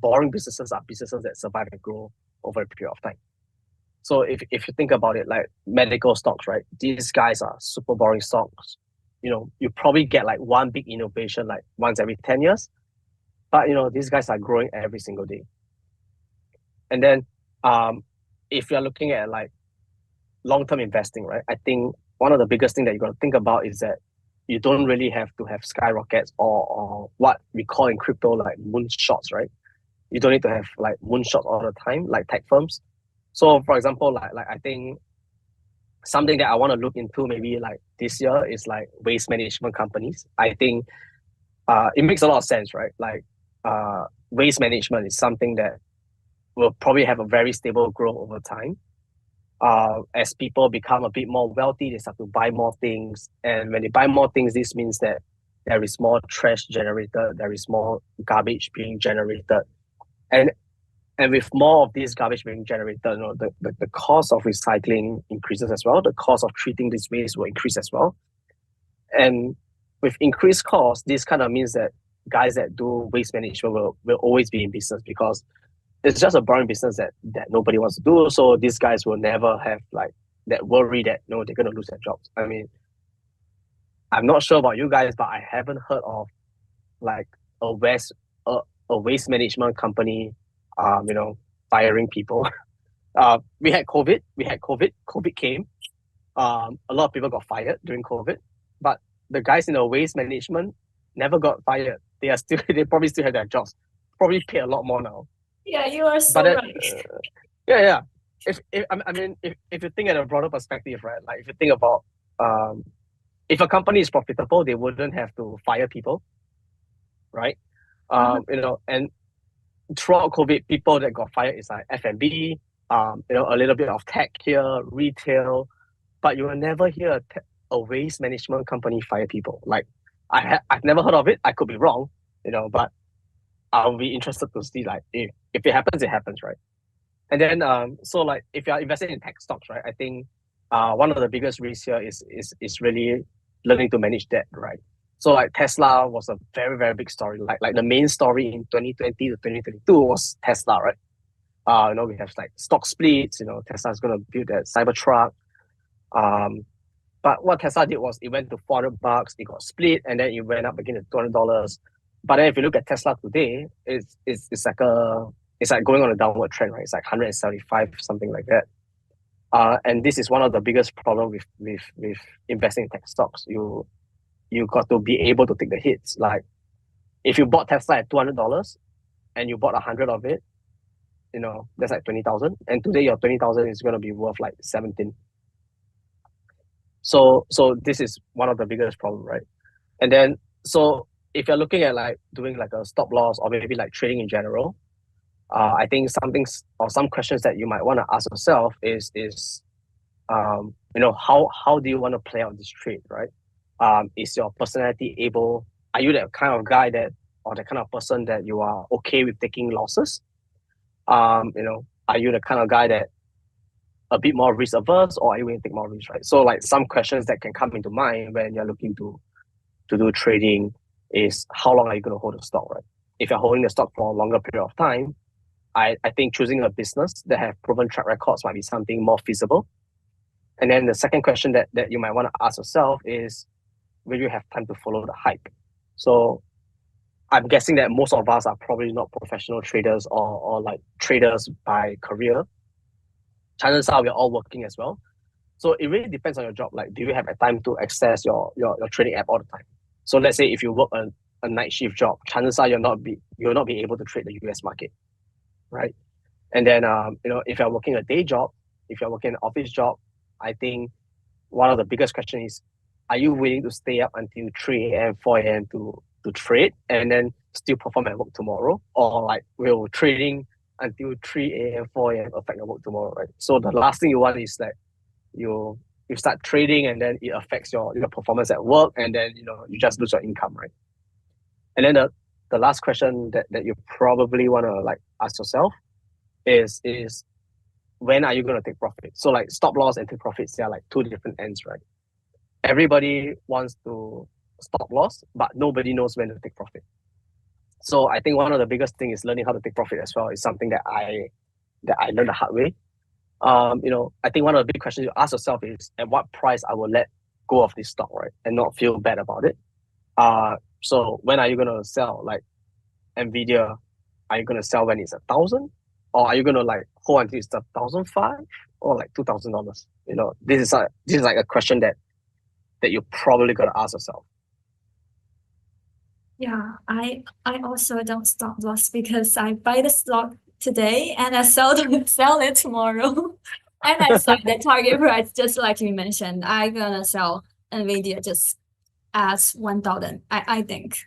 boring businesses are businesses that survive and grow over a period of time. So if you think about it, like medical stocks, right? These guys are super boring stocks. You probably get like one big innovation like once every 10 years. But these guys are growing every single day. And then if you're looking at like long-term investing, right? I think one of the biggest thing that you got to think about is that you don't really have to have skyrockets or what we call in crypto like moonshots, right? You don't need to have like moonshots all the time, like tech firms. So for example, like I think something that I want to look into maybe like this year is like waste management companies. I think it makes a lot of sense, right? Like waste management is something that will probably have a very stable growth over time. As people become a bit more wealthy, they start to buy more things. And when they buy more things, this means that there is more trash generated, there is more garbage being generated. And with more of this garbage being generated, the cost of recycling increases as well. The cost of treating this waste will increase as well. And with increased costs, this kind of means that guys that do waste management will always be in business because it's just a boring business that nobody wants to do. So these guys will never have like that worry that they're going to lose their jobs. I mean, I'm not sure about you guys, but I haven't heard of like a waste management company, firing people. We had COVID. COVID came. A lot of people got fired during COVID, but the guys in the waste management never got fired. They probably still have their jobs. Probably pay a lot more now. Yeah, you are so right. Yeah. If you think at a broader perspective, right? Like if you think about if a company is profitable, they wouldn't have to fire people, right? And throughout COVID, people that got fired is like F&B, a little bit of tech here, retail, but you will never hear a waste management company fire people. Like I've never heard of it. I could be wrong, but I'll be interested to see like if it happens, it happens, right? And then so like if you're investing in tech stocks, right? I think one of the biggest risks here is really learning to manage debt, right? So like Tesla was a very, very big story. Like the main story in 2020 to 2022 was Tesla, right? We have like stock splits, Tesla's gonna build that Cybertruck. But what Tesla did was it went to $400, it got split, and then it went up again to $200. But then if you look at Tesla today, it's like going on a downward trend, right? It's like 175, something like that. And this is one of the biggest problem with investing in tech stocks. You got to be able to take the hits. Like if you bought Tesla at $200 and you bought 100 of it, that's like 20,000. And today your 20,000 is going to be worth like 17. So this is one of the biggest problem, right? And then so if you're looking at like doing like a stop loss or maybe like trading in general, I think some questions that you might want to ask yourself is how do you want to play out this trade, right? Is your personality able? Are you that kind of guy or the kind of person that you are okay with taking losses? Are you the kind of guy that a bit more risk averse, or are you willing to take more risk, right? So like some questions that can come into mind when you're looking to do trading is how long are you going to hold the stock, right? If you're holding the stock for a longer period of time, I think choosing a business that have proven track records might be something more feasible. And then the second question that you might want to ask yourself is, will you have time to follow the hype? So I'm guessing that most of us are probably not professional traders or like traders by career. Chances are we're all working as well. So it really depends on your job. Like, do you have a time to access your trading app all the time? So let's say if you work a night shift job, chances are you'll not be able to trade the US market, right? And then if you're working a day job, if you're working an office job, I think one of the biggest questions is, are you willing to stay up until 3 a.m., 4 a.m. to trade and then still perform at work tomorrow? Or like, will trading until 3 a.m., 4 a.m. affect your work tomorrow, right? So the last thing you want is that you start trading and then it affects your performance at work, and then you just lose your income, right? And then the last question that you probably want to like ask yourself is when are you going to take profit? So like stop loss and take profits, they are like two different ends, right? Everybody wants to stop loss, but nobody knows when to take profit. So I think one of the biggest thing is learning how to take profit as well. Is something that I learned the hard way. I think one of the big questions you ask yourself is, at what price I will let go of this stock, right? And not feel bad about it. So when are you going to sell? Like Nvidia, are you going to sell when it's 1,000? Or are you going to like hold until it's 1,005 or like $2,000? This is like a question that you probably got to ask yourself. Yeah, I also don't stop loss because I buy the stock today and I sell it tomorrow. And I set the target price just like you mentioned. I'm gonna sell Nvidia just as 1,000, I think.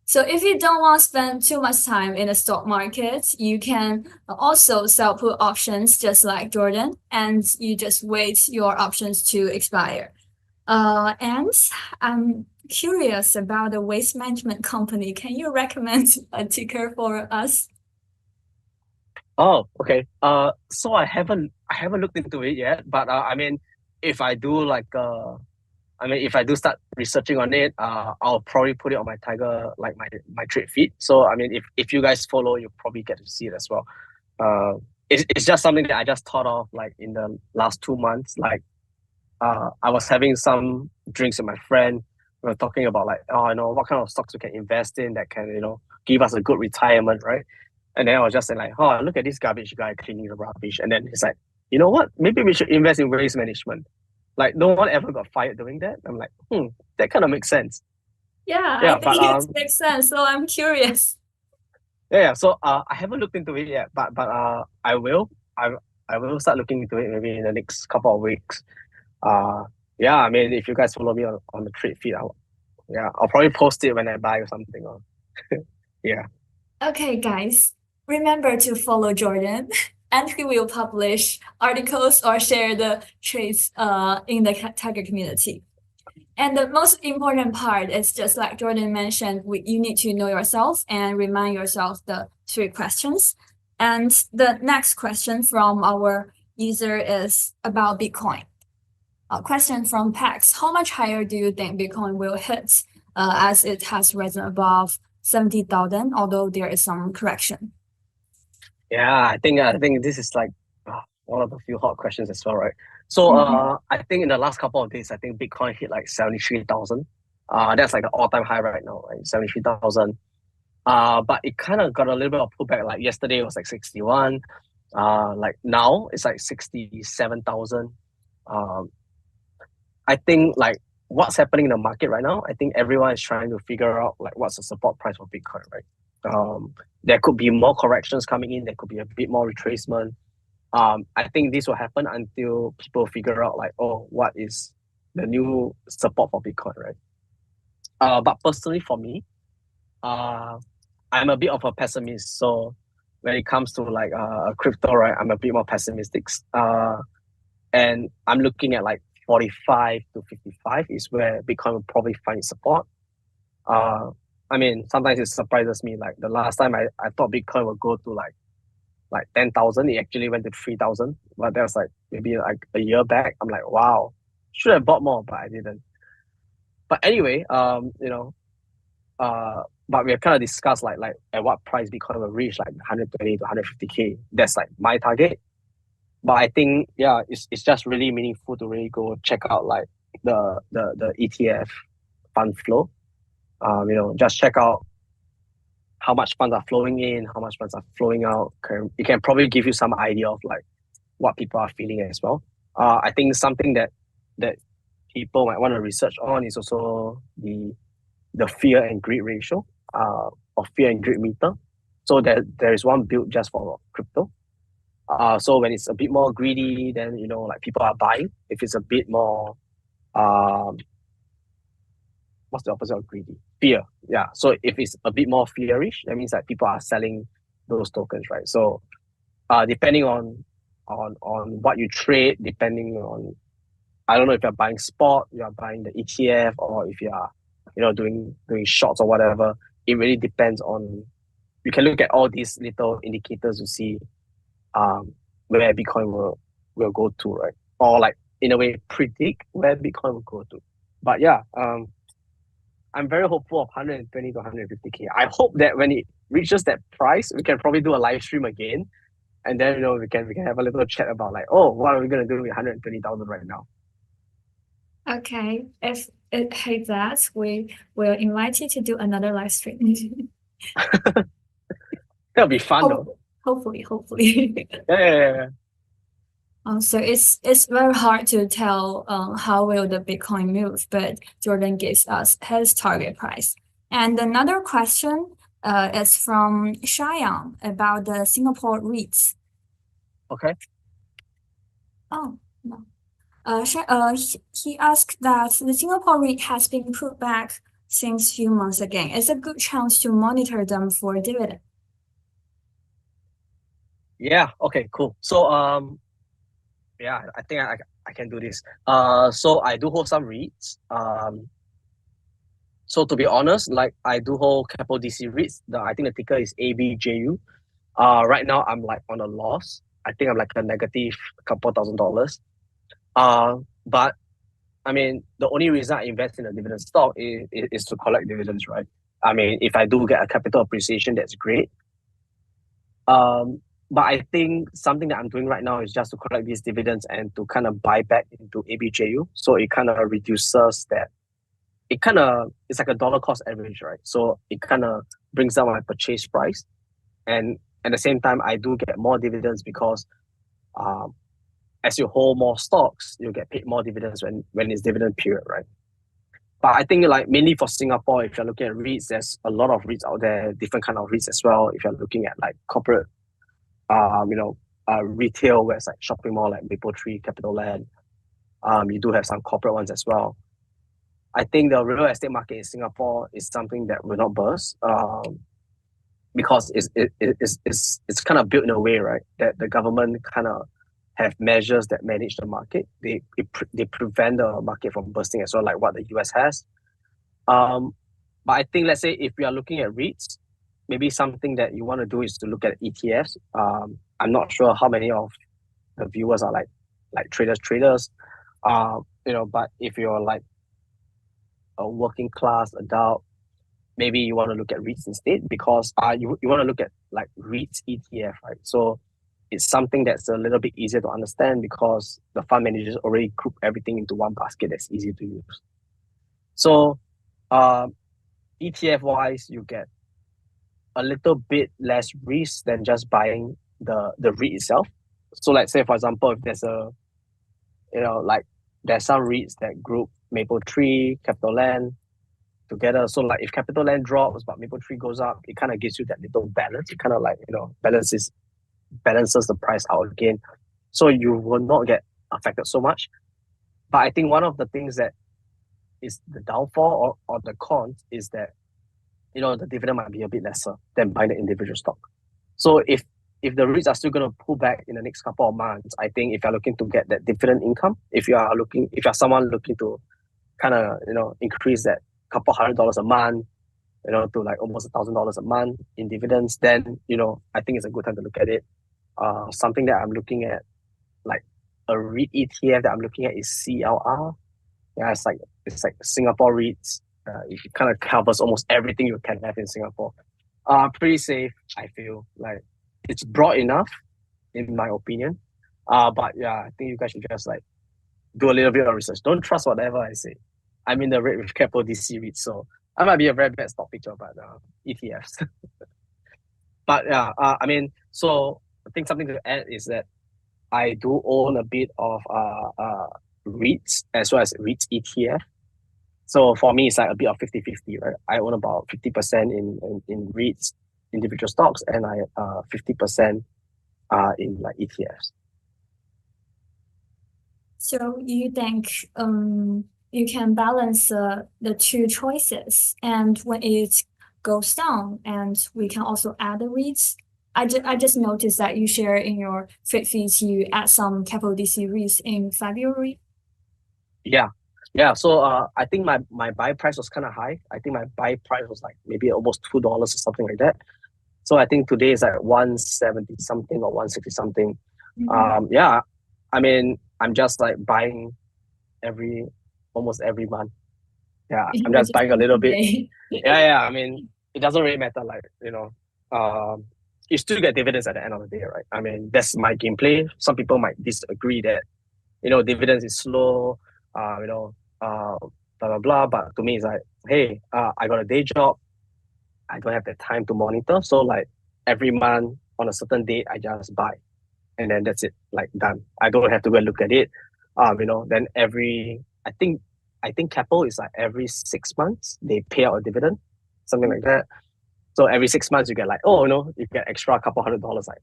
So if you don't want to spend too much time in the stock market, you can also sell put options just like Jordan, and you just wait your options to expire. And I'm curious about the waste management company. Can you recommend a ticker for us? Oh, okay. So I haven't looked into it yet, but I mean, if I do if I do start researching on it, I'll probably put it on my Tiger, like my trade feed. So I mean, if you guys follow, you probably get to see it as well. It's just something that I just thought of like in the last 2 months. Like, I was having some drinks with my friend. We were talking about like, what kind of stocks we can invest in that can, give us a good retirement, right? And then I was just saying like, oh, look at this garbage guy cleaning the rubbish. And then he's like, you know what? Maybe we should invest in waste management. Like, no one ever got fired doing that. I'm like, that kind of makes sense. Yeah, I Yeah, think but it makes sense. So I'm curious. yeah. So I haven't looked into it yet, but I will. I will start looking into it maybe in the next couple of weeks. Yeah. I mean, if you guys follow me on the trade feed, I'll probably post it when I buy or something. Or yeah. Okay, guys, remember to follow Jordan, and he will publish articles or share the trades in the Tiger community. And the most important part is just like Jordan mentioned, you need to know yourself and remind yourself the 3 questions. And the next question from our user is about Bitcoin. A question from Pax: how much higher do you think Bitcoin will hit as it has risen above 70,000, although there is some correction? Yeah, I think this is like one of the few hot questions as well, right? So I think in the last couple of days, I think Bitcoin hit like 73,000. That's like the all-time high right now, right? 73,000. But it kind of got a little bit of pullback. Like yesterday it was like 61. Like now it's like 67,000. Um, I think like what's happening in the market right now, I think everyone is trying to figure out like what's the support price for Bitcoin, right? There could be more corrections coming in. There could be a bit more retracement. I think this will happen until people figure out like, oh, what is the new support for Bitcoin, right? But personally for me, I'm a bit of a pessimist. So when it comes to like crypto, right, I'm a bit more pessimistic. And I'm looking at like 45 to 55 is where Bitcoin will probably find support. I mean, sometimes it surprises me. Like the last time I thought Bitcoin would go to like 10,000, it actually went to 3,000. But that was like maybe like a year back. I'm like, wow, should have bought more, but I didn't. But anyway, but we have kind of discussed like at what price Bitcoin will reach like 120 to 150K. That's like my target. But I think it's just really meaningful to really go check out like the ETF fund flow. Just check out how much funds are flowing in, how much funds are flowing out. It can probably give you some idea of like what people are feeling as well. I think something that people might want to research on is also the fear and greed ratio, or fear and greed meter. So there is one built just for crypto. So when it's a bit more greedy, then like people are buying. If it's a bit more what's the opposite of greedy? Fear. Yeah. So if it's a bit more fearish, that means that people are selling those tokens, right? So depending on what you trade, depending on, I don't know if you're buying spot, you're buying the ETF, or if you are doing shorts or whatever. It really depends on, you can look at all these little indicators to see where Bitcoin will go to, right? Or like in a way predict where Bitcoin will go to. But yeah, I'm very hopeful of 120 to 150K. I hope that when it reaches that price, we can probably do a live stream again, and then we can have a little chat about like, oh, what are we gonna do with 120,000 right now? Okay, if it hits that, we will invite you to do another live stream. That'll be fun though. Hopefully. Yeah. So it's very hard to tell how will the Bitcoin move, but Jordan gives us his target price. And another question is from Cheyenne about the Singapore REITs. Okay. Oh, no. He asked that the Singapore REIT has been put back since few months again. It's a good chance to monitor them for dividend. Yeah. Okay. Cool. So yeah, I think I can do this. So I do hold some REITs. So to be honest, like I do hold Capital DC REITs. I think the ticker is ABJU. Right now I'm like on a loss. I think I'm like a negative couple $1,000. But I mean, the only reason I invest in a dividend stock is to collect dividends, right? I mean, if I do get a capital appreciation, that's great. But I think something that I'm doing right now is just to collect these dividends and to kind of buy back into ABJU. So it kind of reduces that. It's like a dollar cost average, right? So it kind of brings down my purchase price. And at the same time, I do get more dividends because as you hold more stocks, you get paid more dividends when it's dividend period, right? But I think like mainly for Singapore, if you're looking at REITs, there's a lot of REITs out there, different kind of REITs as well. If you're looking at like corporate, retail, where it's like shopping mall like Mapletree, CapitaLand, you do have some corporate ones as well. I think the real estate market in Singapore is something that will not burst, because it's kind of built in a way, right, that the government kind of have measures that manage the market. They prevent the market from bursting as well, like what the US has. But I think, let's say if we are looking at REITs, maybe something that you want to do is to look at ETFs. I'm not sure how many of the viewers are like traders. But if you're like a working class adult, maybe you want to look at REITs instead, because you want to look at like REITs ETF, right? So it's something that's a little bit easier to understand because the fund managers already group everything into one basket that's easy to use. So ETF wise, you get a little bit less risk than just buying the REIT itself. So let's say, for example, if there's there's some REITs that group Mapletree, CapitaLand together. So like if CapitaLand drops but Mapletree goes up, it kind of gives you that little balance. It kind of like balances the price out again, so you will not get affected so much. But I think one of the things that is the downfall or the cons is that the dividend might be a bit lesser than buying the individual stock. So if the REITs are still going to pull back in the next couple of months, I think if you're looking to get that dividend income, if you're someone looking to kind of increase that couple $100 a month, to like almost $1,000 a month in dividends, then I think it's a good time to look at it. Something that I'm looking at, like a REIT ETF that I'm looking at, is CLR. Yeah, it's like Singapore REITs. It kind of covers almost everything you can have in Singapore. Pretty safe, I feel. Like it's broad enough, in my opinion. But yeah, I think you guys should just like do a little bit of research. Don't trust whatever I say. I'm in the rate with Capital DC REITs, so I might be a very bad stock picture, but ETFs. But yeah, I mean, so I think something to add is that I do own a bit of REITs as well as REITs ETF. So for me, it's like a bit of 50-50, right? I own about 50% in REITs, individual stocks, and I 50% in like ETFs. So you think you can balance the two choices, and when it goes down, and we can also add the REITs. I just noticed that you share in your feeds, you add some capital DC REITs in February. Yeah. Yeah. So I think my buy price was kind of high. I think my buy price was like maybe almost $2 or something like that. So I think today is like 170 something or 160 something. Yeah. I mean, I'm just like buying almost every month. Yeah. I'm You just just buying a little bit. day. Yeah. I mean, it doesn't really matter. Like, you still get dividends at the end of the day, right? I mean, that's my gameplay. Some people might disagree that, dividends is slow, blah, blah, blah. But to me, it's like, hey, I got a day job. I don't have the time to monitor. So like every month on a certain date, I just buy. And then that's it, like done. I don't have to go and look at it. Then I think Keppel is like every 6 months, they pay out a dividend, something like that. So every 6 months you get like, you get extra couple $100, like,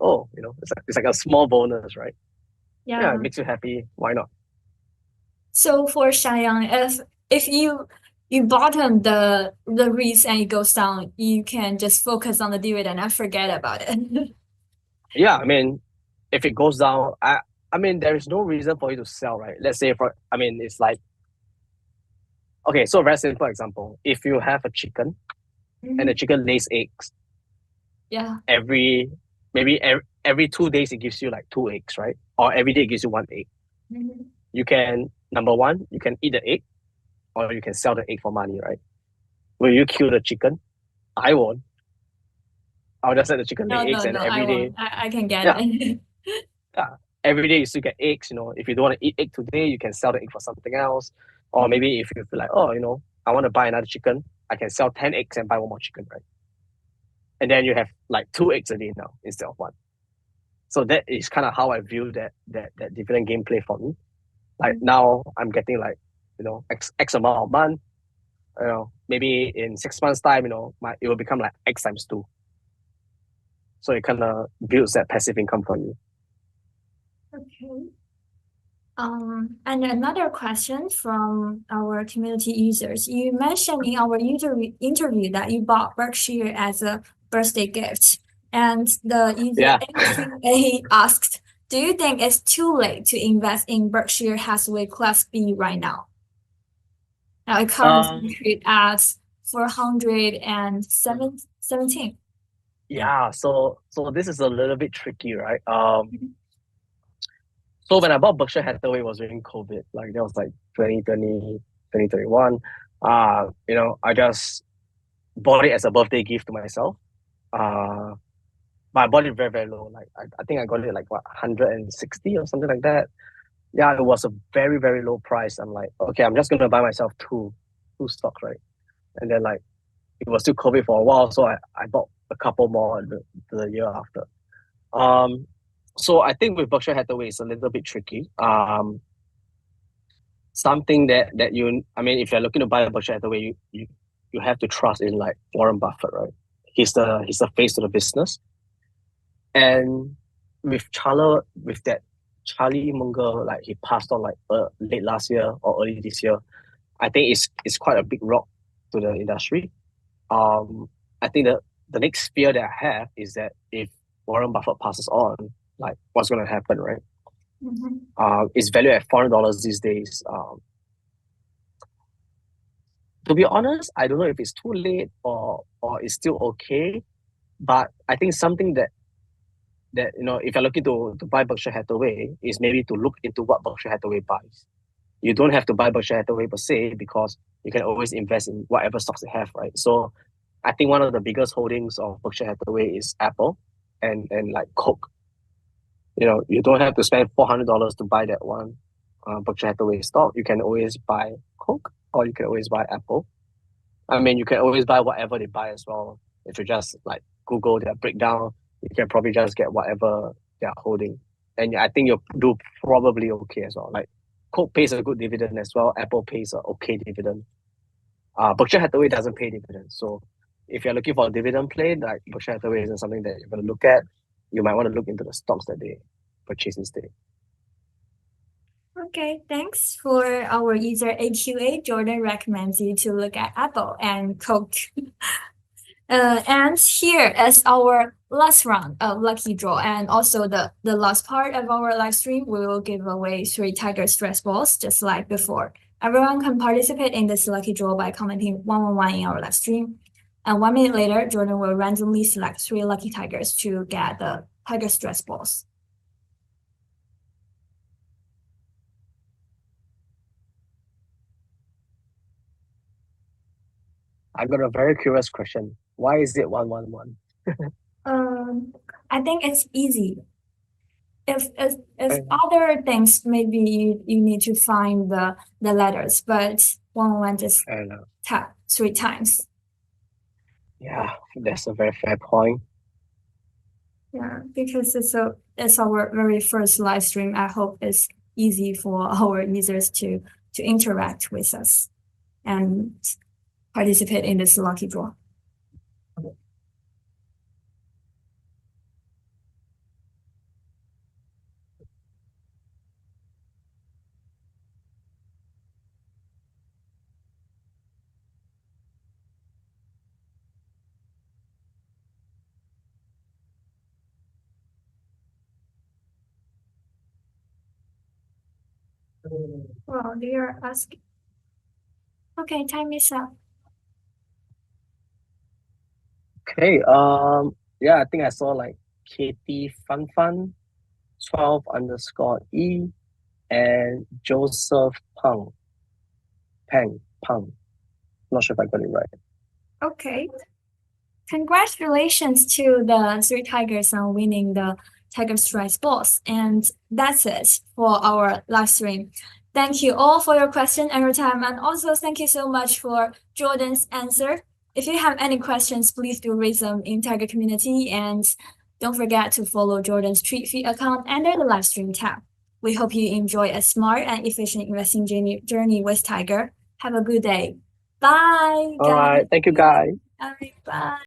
it's like a small bonus, right? Yeah, Yeah. it makes you happy. Why not? So for Xiang, if you bottom the REITs and it goes down, you can just focus on the dividend and forget about it. Yeah, I mean, if it goes down, I mean, there is no reason for you to sell, right? Let's say it's like, okay, so very simple example. If you have a chicken and the chicken lays eggs, Yeah. maybe every 2 days it gives you like two eggs, right? Or every day it gives you one egg. You can, number one, you can eat the egg, or you can sell the egg for money, right? Will you kill the chicken? I won't. I'll just let the chicken No, lay eggs, no, and no, I every day, won't. I can get yeah, it. yeah, every day you still get eggs. If you don't want to eat egg today, you can sell the egg for something else. Or maybe if you feel like, I want to buy another chicken, I can sell 10 eggs and buy one more chicken, right? And then you have like two eggs a day now instead of one. So that is kind of how I view that dividend gameplay for me. Like now I'm getting like, X amount of month. Maybe in 6 months time, it will become like X times two. So it kind of builds that passive income for you. Okay. And another question from our community users. You mentioned in our interview that you bought Berkshire as a birthday gift. And the user Yeah. A asked, do you think it's too late to invest in Berkshire Hathaway Class B right now? Now it currently trades at 417. Yeah. So this is a little bit tricky, right? So when I bought Berkshire Hathaway, it was during COVID. Like that was like 2020, 2021. I just bought it as a birthday gift to myself. But I bought it very, very low. Like I think I got it like what, 160 or something like that. Yeah, it was a very, very low price. I'm like, okay, I'm just gonna buy myself two stocks, right? And then like it was still COVID for a while, so I bought a couple more the year after. So I think with Berkshire Hathaway it's a little bit tricky. Something that I mean, if you're looking to buy a Berkshire Hathaway, you have to trust in like Warren Buffett, right? He's the face of the business. And with that Charlie Munger, like he passed on like late last year or early this year. I think it's quite a big rock to the industry. I think the next fear that I have is that if Warren Buffett passes on, like what's going to happen, right? It's valued at $400 these days. To be honest, I don't know if it's too late or it's still okay. But I think something that if you're looking to buy Berkshire Hathaway is maybe to look into what Berkshire Hathaway buys. You don't have to buy Berkshire Hathaway per se, because you can always invest in whatever stocks they have, right? So I think one of the biggest holdings of Berkshire Hathaway is Apple and like Coke. You don't have to spend $400 to buy that one Berkshire Hathaway stock. You can always buy Coke, or you can always buy Apple. I mean, you can always buy whatever they buy as well if you just like Google their breakdown, you can probably just get whatever they're holding. And I think you'll do probably okay as well. Like Coke pays a good dividend as well. Apple pays a okay dividend. Berkshire Hathaway doesn't pay dividends. So if you're looking for a dividend play, like Berkshire Hathaway isn't something that you're going to look at. You might want to look into the stocks that they purchase instead. Okay, thanks. For our user AQA, Jordan recommends you to look at Apple and Coke. And here is our last round of lucky draw, and also the last part of our live stream. We will give away 3 Tiger stress balls, just like before. Everyone can participate in this lucky draw by commenting 111 in our live stream. And 1 minute later, Jordan will randomly select 3 lucky tigers to get the Tiger stress balls. I got a very curious question. Why is it 111? I think it's easy. If Okay. other things, maybe you need to find the letters, but 111 just I don't know. tap 3 times. Yeah, that's a very fair point. Yeah, because it's our very first live stream. I hope it's easy for our users to interact with us and participate in this lucky draw. Well, they are asking. Okay, time is up. Okay, yeah, I think I saw like Katie Fun Fun, 12_E, and Joseph Pang. Not sure if I got it right. Okay. Congratulations to the 3 Tigers on winning the Tiger Stripes balls. And that's it for our live stream. Thank you all for your question and your time. And also thank you so much for Jordan's answer. If you have any questions, please do raise them in Tiger community. And don't forget to follow Jordan's Tweet Feed account under the live stream tab. We hope you enjoy a smart and efficient investing journey with Tiger. Have a good day. Bye, All guys. right, thank you guys. All right, bye.